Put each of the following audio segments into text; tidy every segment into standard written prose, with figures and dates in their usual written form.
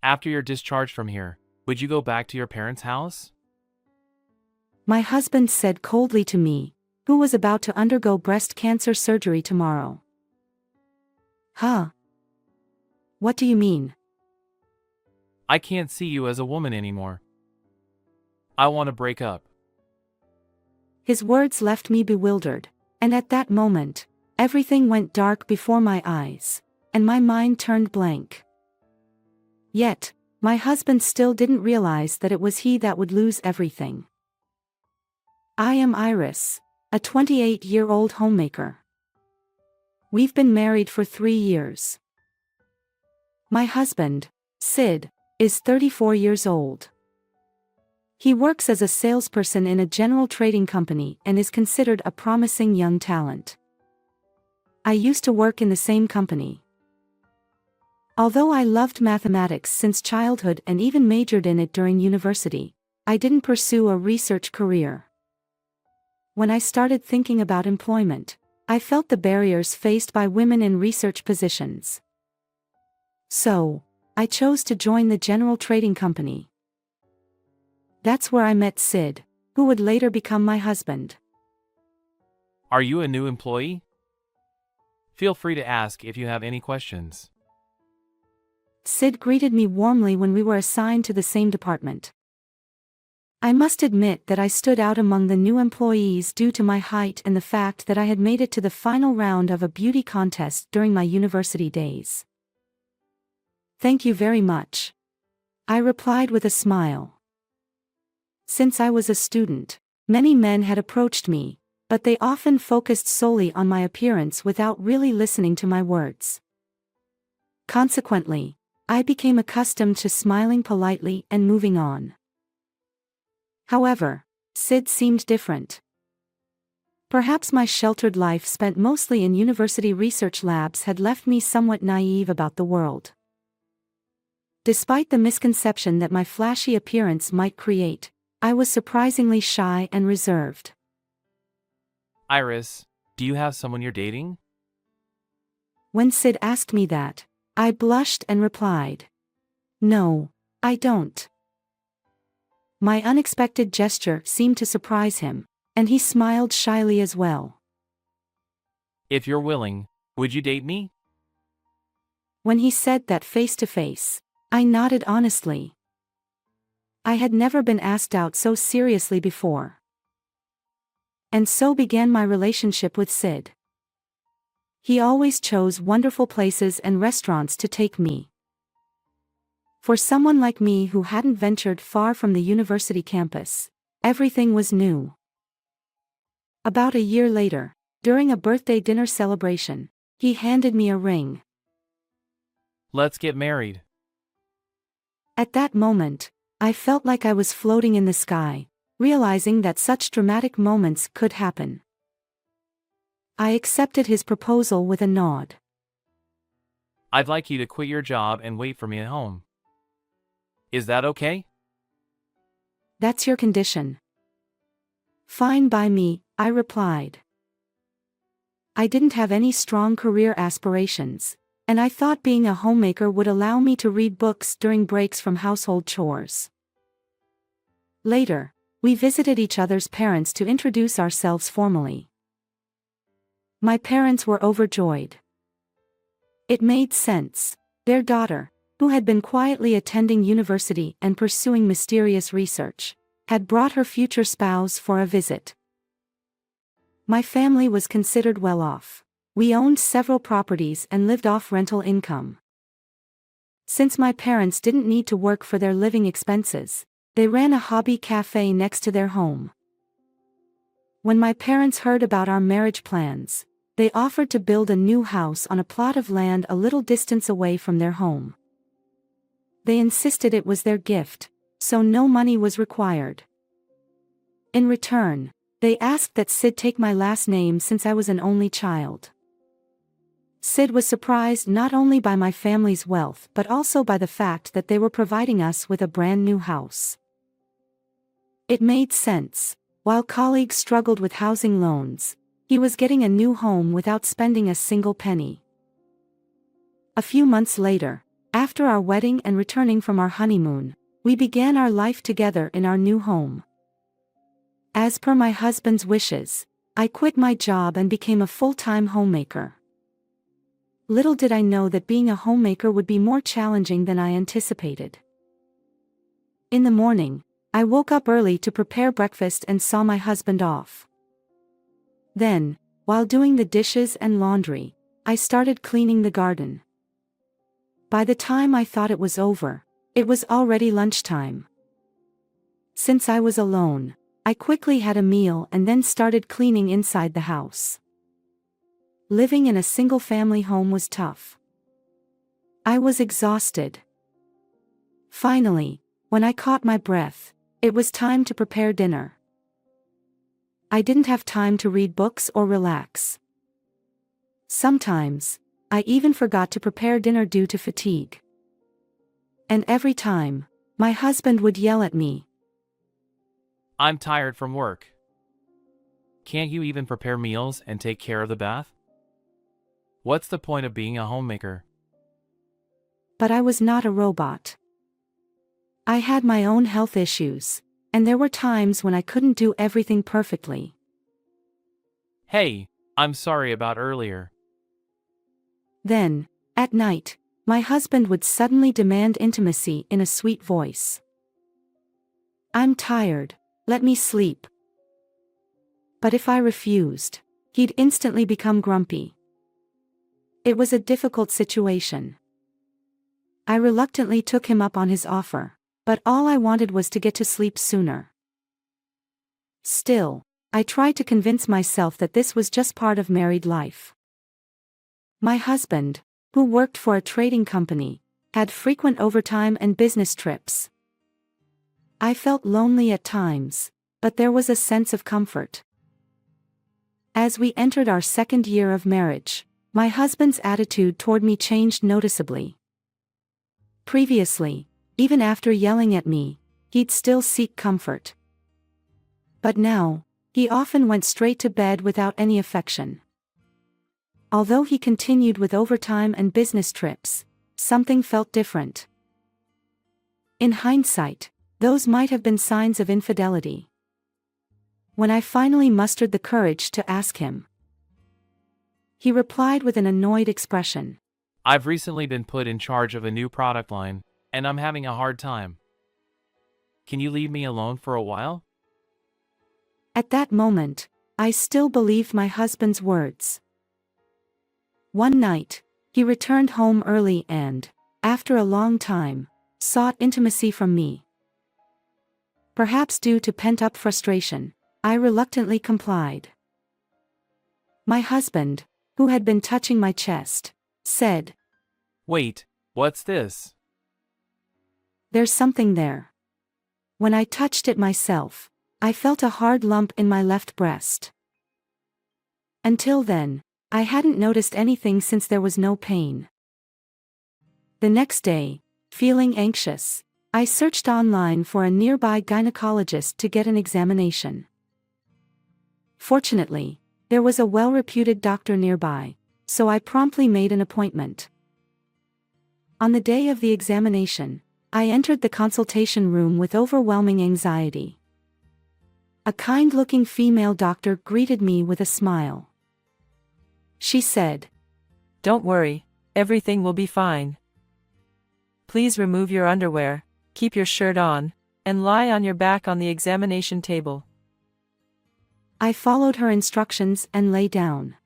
After you're discharged from here, would you go back to your parents' house? My husband said coldly to me, who was about to undergo breast cancer surgery tomorrow. Huh? What do you mean? I can't see you as a woman anymore. I want to break up. His words left me bewildered, and at that moment, everything went dark before my eyes, and my mind turned blank. Yet, my husband still didn't realize that it was he that would lose everything. I am Iris, a 28-year-old homemaker. We've been married for 3 years. My husband, Sid, is 34 years old. He works as a salesperson in a general trading company and is considered a promising young talent. I used to work in the same company. Although I loved mathematics since childhood and even majored in it during university, I didn't pursue a research career. When I started thinking about employment, I felt the barriers faced by women in research positions. So, I chose to join the general trading company. That's where I met Sid, who would later become my husband. Are you a new employee? Feel free to ask if you have any questions. Sid greeted me warmly when we were assigned to the same department. I must admit that I stood out among the new employees due to my height and the fact that I had made it to the final round of a beauty contest during my university days. Thank you very much, I replied with a smile. Since I was a student, many men had approached me, but they often focused solely on my appearance without really listening to my words. Consequently, I became accustomed to smiling politely and moving on. However, Sid seemed different. Perhaps my sheltered life spent mostly in university research labs had left me somewhat naive about the world. Despite the misconception that my flashy appearance might create, I was surprisingly shy and reserved. Iris, do you have someone you're dating? When Sid asked me that, I blushed and replied, "No, I don't." My unexpected gesture seemed to surprise him, and he smiled shyly as well. If you're willing, would you date me? When he said that face to face, I nodded honestly. I had never been asked out so seriously before. And so began my relationship with Sid. He always chose wonderful places and restaurants to take me. For someone like me who hadn't ventured far from the university campus, everything was new. About a year later, during a birthday dinner celebration, he handed me a ring. Let's get married. At that moment, I felt like I was floating in the sky, realizing that such dramatic moments could happen. I accepted his proposal with a nod. I'd like you to quit your job and wait for me at home. Is that okay? That's your condition. Fine by me, I replied. I didn't have any strong career aspirations, and I thought being a homemaker would allow me to read books during breaks from household chores. Later, we visited each other's parents to introduce ourselves formally. My parents were overjoyed. It made sense. Their daughter, who had been quietly attending university and pursuing mysterious research, had brought her future spouse for a visit. My family was considered well off. We owned several properties and lived off rental income. Since my parents didn't need to work for their living expenses, they ran a hobby cafe next to their home. When my parents heard about our marriage plans, they offered to build a new house on a plot of land a little distance away from their home. They insisted it was their gift, so no money was required. In return, they asked that Sid take my last name since I was an only child. Sid was surprised not only by my family's wealth but also by the fact that they were providing us with a brand new house. It made sense. While colleagues struggled with housing loans, he was getting a new home without spending a single penny. A few months later, After our wedding and returning from our honeymoon, we began our life together in our new home. As per my husband's wishes, I quit my job and became a full-time homemaker. Little did I know that being a homemaker would be more challenging than I anticipated. In the morning, I woke up early to prepare breakfast and saw my husband off. Then, while doing the dishes and laundry, I started cleaning the garden. By the time I thought it was over, it was already lunchtime. Since I was alone, I quickly had a meal and then started cleaning inside the house. Living in a single-family home was tough. I was exhausted. Finally, when I caught my breath, it was time to prepare dinner. I didn't have time to read books or relax. Sometimes, I even forgot to prepare dinner due to fatigue. And every time, my husband would yell at me. I'm tired from work. Can't you even prepare meals and take care of the bath? What's the point of being a homemaker? But I was not a robot. I had my own health issues, and there were times when I couldn't do everything perfectly. Hey, I'm sorry about earlier. Then, at night, my husband would suddenly demand intimacy in a sweet voice. I'm tired, let me sleep. But if I refused, he'd instantly become grumpy. It was a difficult situation. I reluctantly took him up on his offer, but all I wanted was to get to sleep sooner. Still, I tried to convince myself that this was just part of married life. My husband, who worked for a trading company, had frequent overtime and business trips. I felt lonely at times, but there was a sense of comfort. As we entered our second year of marriage, my husband's attitude toward me changed noticeably. Previously, even after yelling at me, he'd still seek comfort. But now, he often went straight to bed without any affection. Although he continued with overtime and business trips, something felt different. In hindsight, those might have been signs of infidelity. When I finally mustered the courage to ask him, he replied with an annoyed expression. I've recently been put in charge of a new product line, and I'm having a hard time. Can you leave me alone for a while? At that moment, I still believed my husband's words. One night, he returned home early and, after a long time, sought intimacy from me. Perhaps due to pent-up frustration, I reluctantly complied. My husband, who had been touching my chest, said, Wait, what's this? There's something there. When I touched it myself, I felt a hard lump in my left breast. Until then, I hadn't noticed anything since there was no pain. The next day, feeling anxious, I searched online for a nearby gynecologist to get an examination. Fortunately, there was a well-reputed doctor nearby, so I promptly made an appointment. On the day of the examination, I entered the consultation room with overwhelming anxiety. A kind-looking female doctor greeted me with a smile. She said, Don't worry, everything will be fine. Please remove your underwear, keep your shirt on, and lie on your back on the examination table. I followed her instructions and lay down.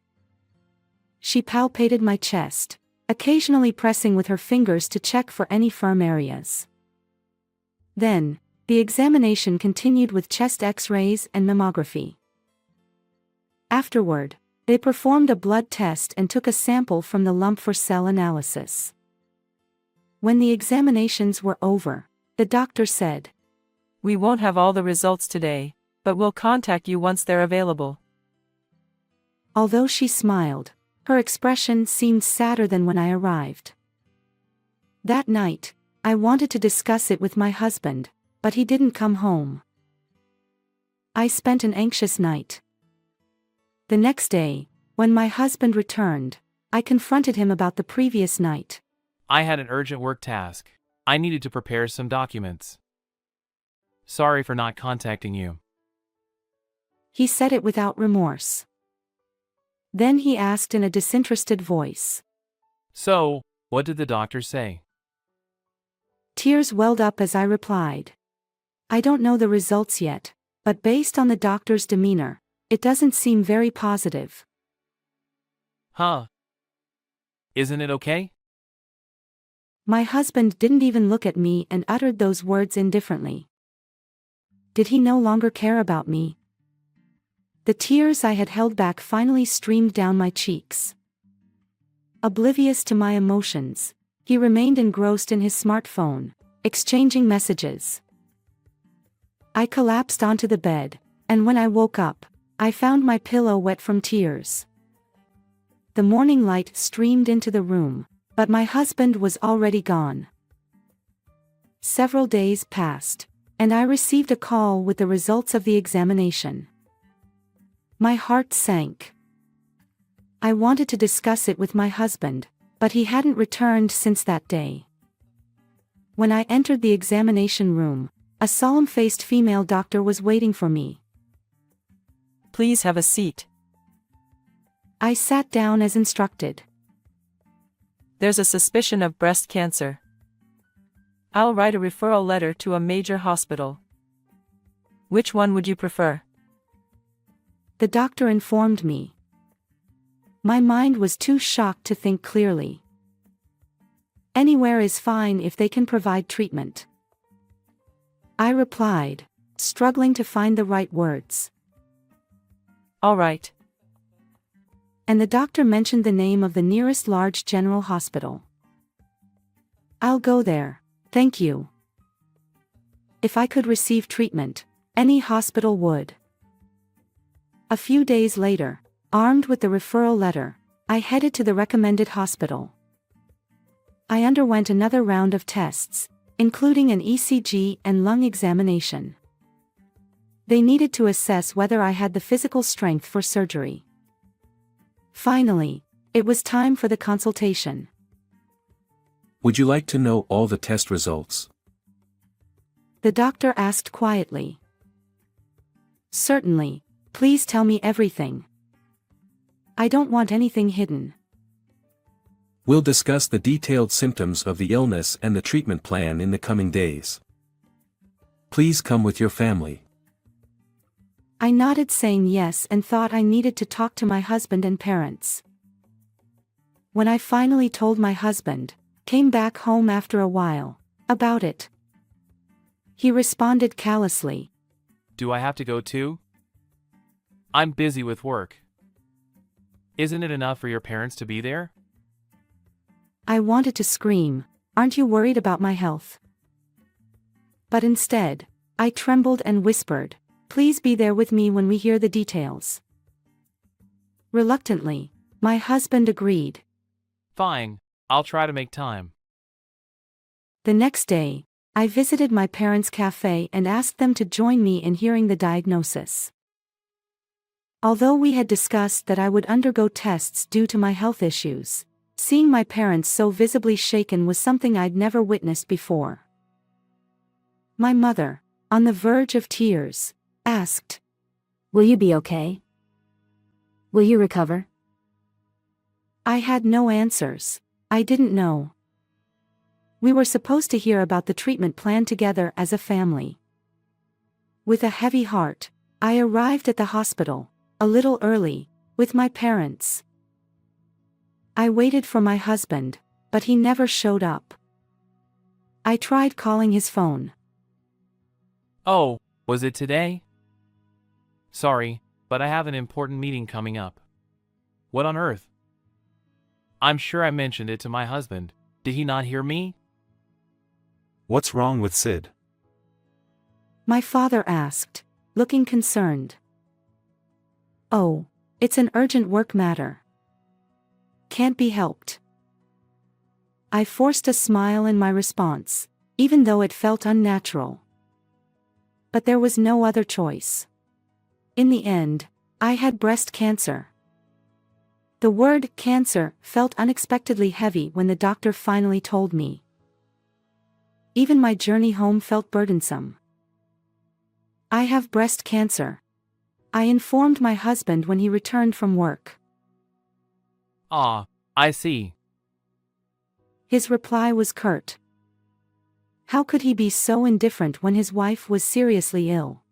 She palpated my chest, occasionally pressing with her fingers to check for any firm areas. Then, the examination continued with chest X-rays and mammography. Afterward, they performed a blood test and took a sample from the lump for cell analysis. When the examinations were over, the doctor said, We won't have all the results today, but we'll contact you once they're available. Although she smiled, her expression seemed sadder than when I arrived. That night, I wanted to discuss it with my husband, but he didn't come home. I spent an anxious night. The next day, when my husband returned, I confronted him about the previous night. I had an urgent work task. I needed to prepare some documents. Sorry for not contacting you. He said it without remorse. Then he asked in a disinterested voice. So, what did the doctor say? Tears welled up as I replied. I don't know the results yet, but based on the doctor's demeanor, it doesn't seem very positive. Huh? Isn't it okay? My husband didn't even look at me and uttered those words indifferently. Did he no longer care about me? The tears I had held back finally streamed down my cheeks. Oblivious to my emotions, he remained engrossed in his smartphone, exchanging messages. I collapsed onto the bed, and when I woke up, I found my pillow wet from tears. The morning light streamed into the room, but my husband was already gone. Several days passed, and I received a call with the results of the examination. My heart sank. I wanted to discuss it with my husband, but he hadn't returned since that day. When I entered the examination room, a solemn-faced female doctor was waiting for me. Please have a seat. I sat down as instructed. There's a suspicion of breast cancer. I'll write a referral letter to a major hospital. Which one would you prefer? The doctor informed me. My mind was too shocked to think clearly. Anywhere is fine if they can provide treatment. I replied, struggling to find the right words. All right. And the doctor mentioned the name of the nearest large general hospital. I'll go there, thank you. If I could receive treatment, any hospital would. A few days later, armed with the referral letter, I headed to the recommended hospital. I underwent another round of tests, including an ECG and lung examination. They needed to assess whether I had the physical strength for surgery. Finally, it was time for the consultation. Would you like to know all the test results? The doctor asked quietly. Certainly, please tell me everything. I don't want anything hidden. We'll discuss the detailed symptoms of the illness and the treatment plan in the coming days. Please come with your family. I nodded saying yes and thought I needed to talk to my husband and parents. When I finally told my husband, came back home after a while, about it, he responded callously. Do I have to go too? I'm busy with work. Isn't it enough for your parents to be there? I wanted to scream, aren't you worried about my health? But instead, I trembled and whispered, please be there with me when we hear the details. Reluctantly, my husband agreed. Fine, I'll try to make time. The next day, I visited my parents' cafe and asked them to join me in hearing the diagnosis. Although we had discussed that I would undergo tests due to my health issues, seeing my parents so visibly shaken was something I'd never witnessed before. My mother, on the verge of tears, asked, Will you be okay? Will you recover? I had no answers. I didn't know. We were supposed to hear about the treatment plan together as a family. With a heavy heart, I arrived at the hospital, a little early, with my parents. I waited for my husband, but he never showed up. I tried calling his phone. Oh, was it today? Sorry, but I have an important meeting coming up. What on earth? I'm sure I mentioned it to my husband. Did he not hear me? What's wrong with Sid? My father asked, looking concerned. Oh, it's an urgent work matter. Can't be helped. I forced a smile in my response, even though it felt unnatural. But there was no other choice. In the end, I had breast cancer. The word cancer felt unexpectedly heavy when the doctor finally told me. Even my journey home felt burdensome. I have breast cancer, I informed my husband when he returned from work. Ah, I see. His reply was curt. How could he be so indifferent when his wife was seriously ill?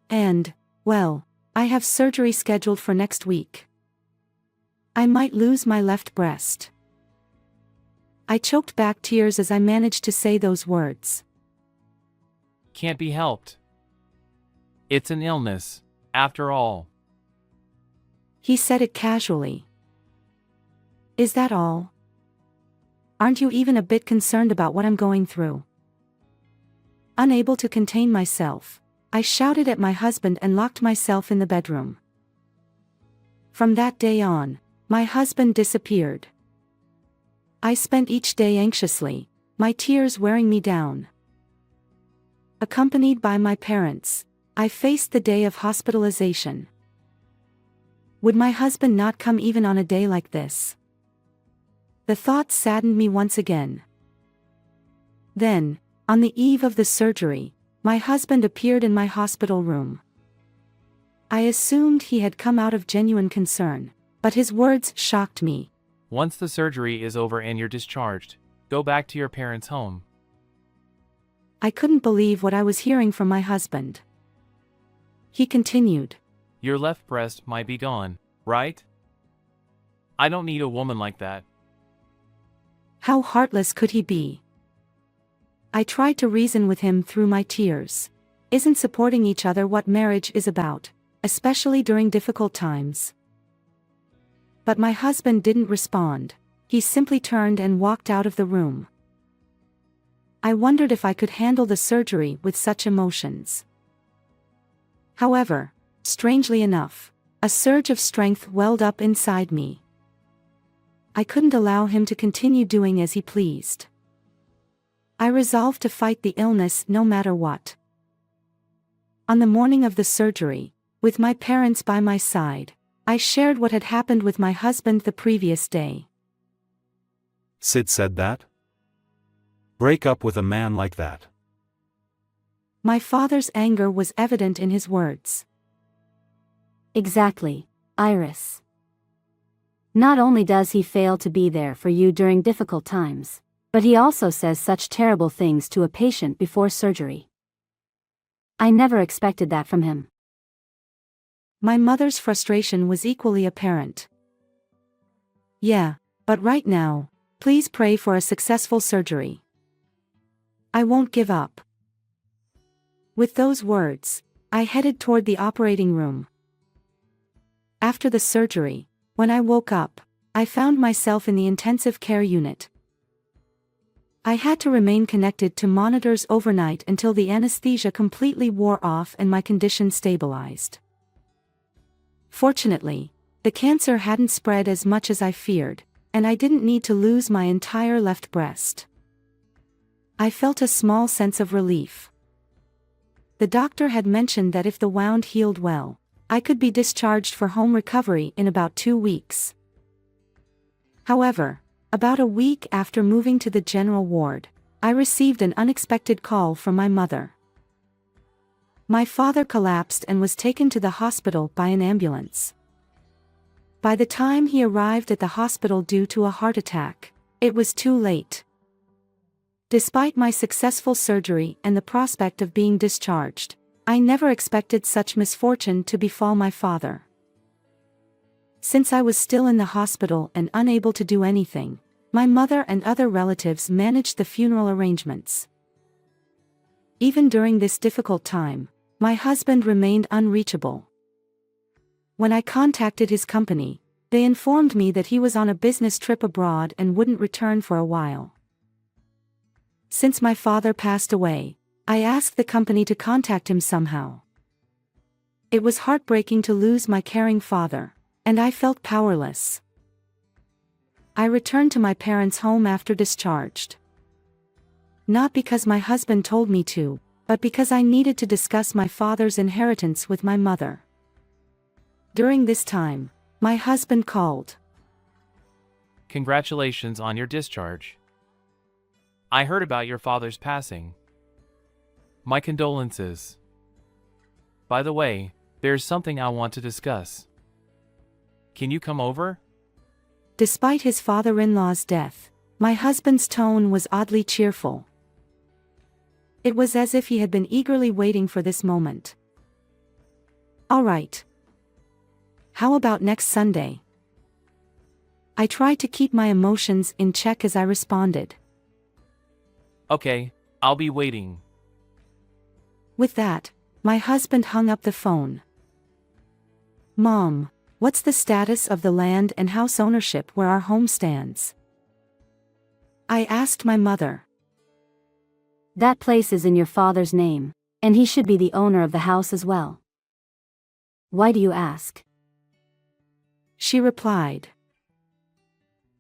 And, well, I have surgery scheduled for next week. I might lose my left breast. I choked back tears as I managed to say those words. Can't be helped. It's an illness, after all. He said it casually. Is that all? Aren't you even a bit concerned about what I'm going through? Unable to contain myself, I shouted at my husband and locked myself in the bedroom. From that day on, my husband disappeared. I spent each day anxiously, my tears wearing me down. Accompanied by my parents, I faced the day of hospitalization. Would my husband not come even on a day like this? The thought saddened me once again. Then, on the eve of the surgery, my husband appeared in my hospital room. I assumed he had come out of genuine concern, but his words shocked me. Once the surgery is over and you're discharged, go back to your parents' home. I couldn't believe what I was hearing from my husband. He continued. Your left breast might be gone, right? I don't need a woman like that. How heartless could he be? I tried to reason with him through my tears. Isn't supporting each other what marriage is about, especially during difficult times? But my husband didn't respond. He simply turned and walked out of the room. I wondered if I could handle the surgery with such emotions. However, strangely enough, a surge of strength welled up inside me. I couldn't allow him to continue doing as he pleased. I resolved to fight the illness no matter what. On the morning of the surgery, with my parents by my side, I shared what had happened with my husband the previous day. Sid said that? Break up with a man like that. My father's anger was evident in his words. Exactly, Iris. Not only does he fail to be there for you during difficult times, but he also says such terrible things to a patient before surgery. I never expected that from him. My mother's frustration was equally apparent. Yeah, but right now, please pray for a successful surgery. I won't give up. With those words, I headed toward the operating room. After the surgery, when I woke up, I found myself in the intensive care unit. I had to remain connected to monitors overnight until the anesthesia completely wore off and my condition stabilized. Fortunately, the cancer hadn't spread as much as I feared, and I didn't need to lose my entire left breast. I felt a small sense of relief. The doctor had mentioned that if the wound healed well, I could be discharged for home recovery in about 2 weeks. However, about a week after moving to the general ward, I received an unexpected call from my mother. My father collapsed and was taken to the hospital by an ambulance. By the time he arrived at the hospital due to a heart attack, it was too late. Despite my successful surgery and the prospect of being discharged, I never expected such misfortune to befall my father. Since I was still in the hospital and unable to do anything, my mother and other relatives managed the funeral arrangements. Even during this difficult time, my husband remained unreachable. When I contacted his company, they informed me that he was on a business trip abroad and wouldn't return for a while. Since my father passed away, I asked the company to contact him somehow. It was heartbreaking to lose my caring father, and I felt powerless. I returned to my parents' home after discharged. Not because my husband told me to, but because I needed to discuss my father's inheritance with my mother. During this time, my husband called. Congratulations on your discharge. I heard about your father's passing. My condolences. By the way, there's something I want to discuss. Can you come over? Despite his father-in-law's death, my husband's tone was oddly cheerful. It was as if he had been eagerly waiting for this moment. All right. How about next Sunday? I tried to keep my emotions in check as I responded. Okay, I'll be waiting. With that, my husband hung up the phone. Mom, what's the status of the land and house ownership where our home stands? I asked my mother. That place is in your father's name, and he should be the owner of the house as well. Why do you ask? She replied.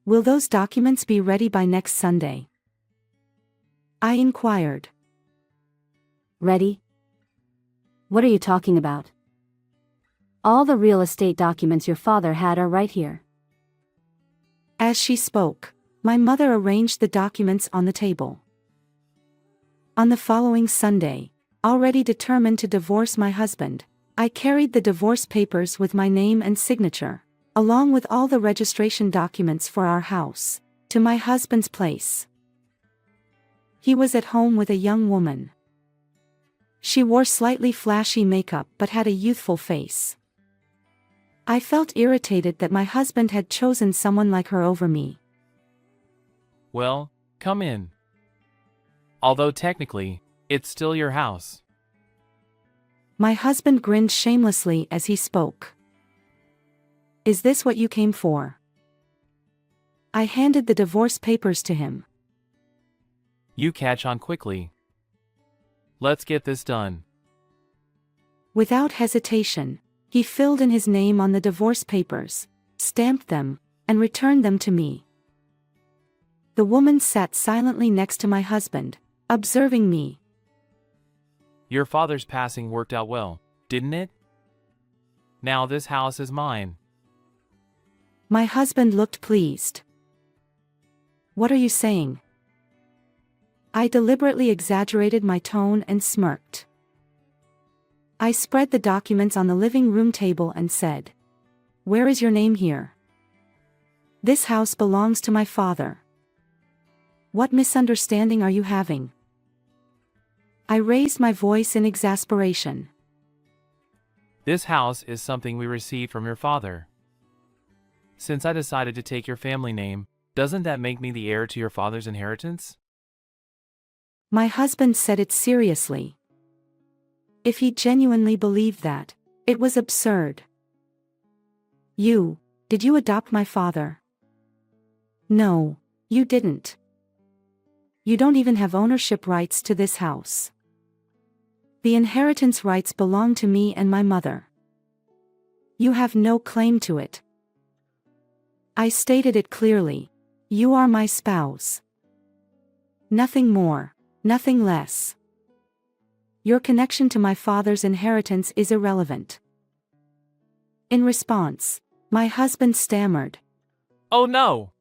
Will those documents be ready by next Sunday? I inquired. Ready? What are you talking about? All the real estate documents your father had are right here. As she spoke, my mother arranged the documents on the table. On the following Sunday, already determined to divorce my husband, I carried the divorce papers with my name and signature, along with all the registration documents for our house, to my husband's place. He was at home with a young woman. She wore slightly flashy makeup but had a youthful face. I felt irritated that my husband had chosen someone like her over me. Well, come in. Although technically, it's still your house. My husband grinned shamelessly as he spoke. Is this what you came for? I handed the divorce papers to him. You catch on quickly. Let's get this done. Without hesitation, he filled in his name on the divorce papers, stamped them, and returned them to me. The woman sat silently next to my husband, observing me. Your father's passing worked out well, didn't it? Now this house is mine. My husband looked pleased. What are you saying? I deliberately exaggerated my tone and smirked. I spread the documents on the living room table and said, Where is your name here? This house belongs to my father. What misunderstanding are you having? I raised my voice in exasperation. This house is something we received from your father. Since I decided to take your family name, doesn't that make me the heir to your father's inheritance? My husband said it seriously. If he genuinely believed that, it was absurd. Did you adopt my father? No, you didn't. You don't even have ownership rights to this house. The inheritance rights belong to me and my mother. You have no claim to it. I stated it clearly. You are my spouse. Nothing more, nothing less. Your connection to my father's inheritance is irrelevant. In response, my husband stammered. Oh no!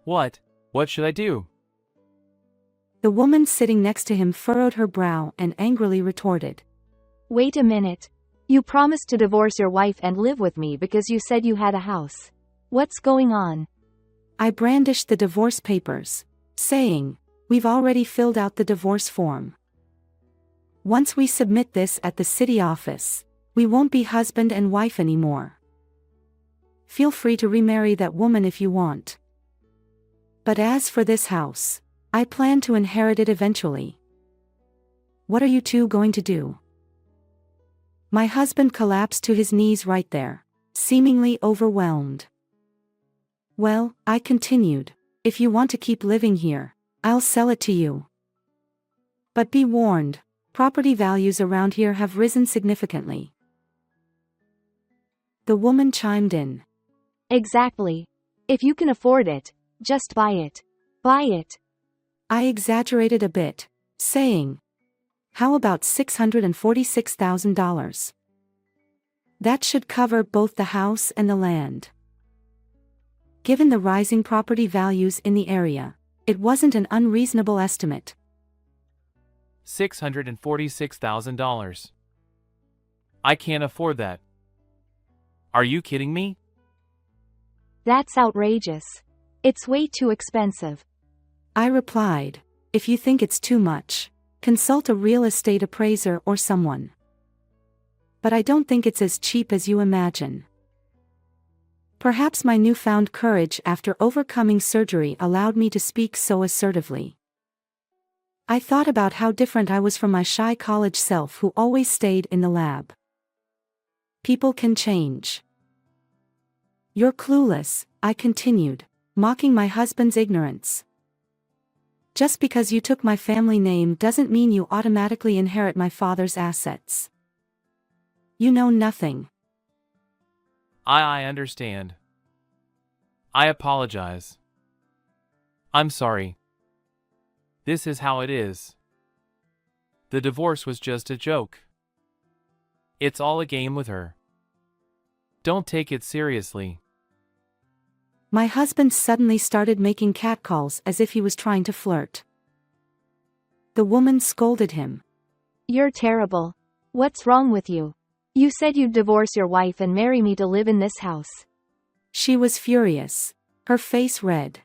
What should I do? The woman sitting next to him furrowed her brow and angrily retorted. Wait a minute. You promised to divorce your wife and live with me because you said you had a house. What's going on? I brandished the divorce papers, saying, We've already filled out the divorce form. Once we submit this at the city office, we won't be husband and wife anymore. Feel free to remarry that woman if you want. But as for this house, I plan to inherit it eventually. What are you two going to do? My husband collapsed to his knees right there, seemingly overwhelmed. Well, I continued, if you want to keep living here, I'll sell it to you. But be warned, property values around here have risen significantly. The woman chimed in. Exactly. If you can afford it, just buy it. Buy it. I exaggerated a bit, saying, How about $646,000? That should cover both the house and the land. Given the rising property values in the area, it wasn't an unreasonable estimate. $646,000. I can't afford that. Are you kidding me? That's outrageous. It's way too expensive. I replied, if you think it's too much, consult a real estate appraiser or someone. But I don't think it's as cheap as you imagine. Perhaps my newfound courage after overcoming surgery allowed me to speak so assertively. I thought about how different I was from my shy college self who always stayed in the lab. People can change. You're clueless, I continued, mocking my husband's ignorance. Just because you took my family name doesn't mean you automatically inherit my father's assets. You know nothing. I understand. I apologize. I'm sorry. This is how it is. The divorce was just a joke. It's all a game with her. Don't take it seriously. My husband suddenly started making catcalls as if he was trying to flirt. The woman scolded him. You're terrible. What's wrong with you? You said you'd divorce your wife and marry me to live in this house. She was furious, her face red.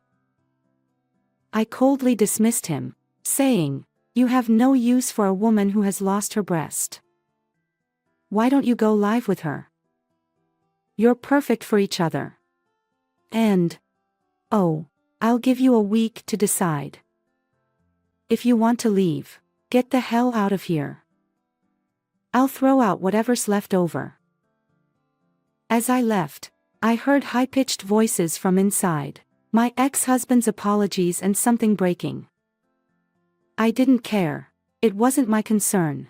I coldly dismissed him, saying, you have no use for a woman who has lost her breast. Why don't you go live with her? You're perfect for each other. And, oh, I'll give you a week to decide. If you want to leave, get the hell out of here. I'll throw out whatever's left over. As I left, I heard high-pitched voices from inside, my ex-husband's apologies and something breaking. I didn't care, it wasn't my concern.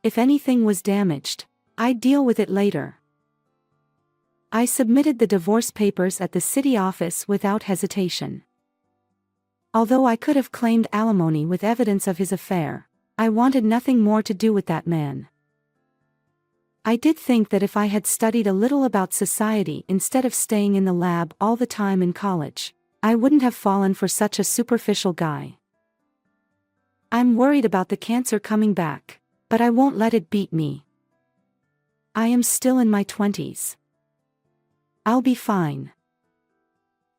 If anything was damaged, I'd deal with it later. I submitted the divorce papers at the city office without hesitation. Although I could have claimed alimony with evidence of his affair, I wanted nothing more to do with that man. I did think that if I had studied a little about society instead of staying in the lab all the time in college, I wouldn't have fallen for such a superficial guy. I'm worried about the cancer coming back, but I won't let it beat me. I am still in my 20s. I'll be fine.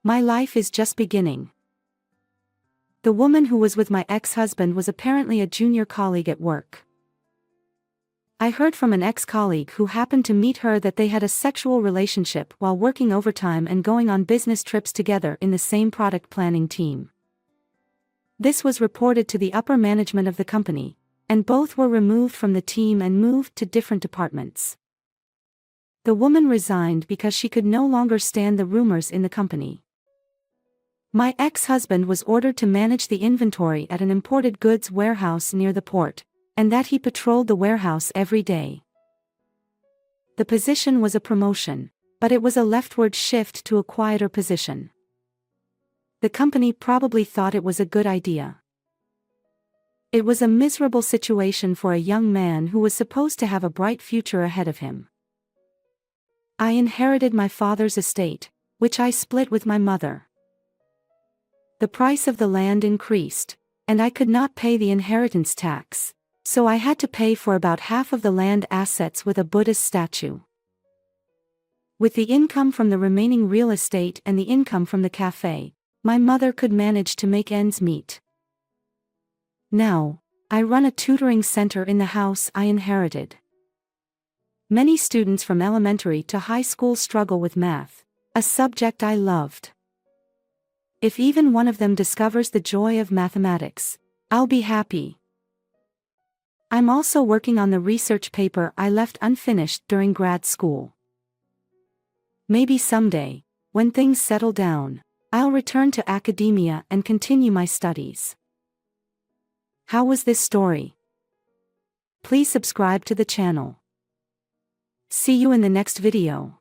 My life is just beginning. The woman who was with my ex-husband was apparently a junior colleague at work. I heard from an ex-colleague who happened to meet her that they had a sexual relationship while working overtime and going on business trips together in the same product planning team. This was reported to the upper management of the company, and both were removed from the team and moved to different departments. The woman resigned because she could no longer stand the rumors in the company. My ex-husband was ordered to manage the inventory at an imported goods warehouse near the port, and that he patrolled the warehouse every day. The position was a promotion, but it was a leftward shift to a quieter position. The company probably thought it was a good idea. It was a miserable situation for a young man who was supposed to have a bright future ahead of him. I inherited my father's estate, which I split with my mother. The price of the land increased, and I could not pay the inheritance tax, so I had to pay for about half of the land assets with a Buddhist statue. With the income from the remaining real estate and the income from the cafe, my mother could manage to make ends meet. Now, I run a tutoring center in the house I inherited. Many students from elementary to high school struggle with math, a subject I loved. If even one of them discovers the joy of mathematics, I'll be happy. I'm also working on the research paper I left unfinished during grad school. Maybe someday, when things settle down, I'll return to academia and continue my studies. How was this story? Please subscribe to the channel. See you in the next video.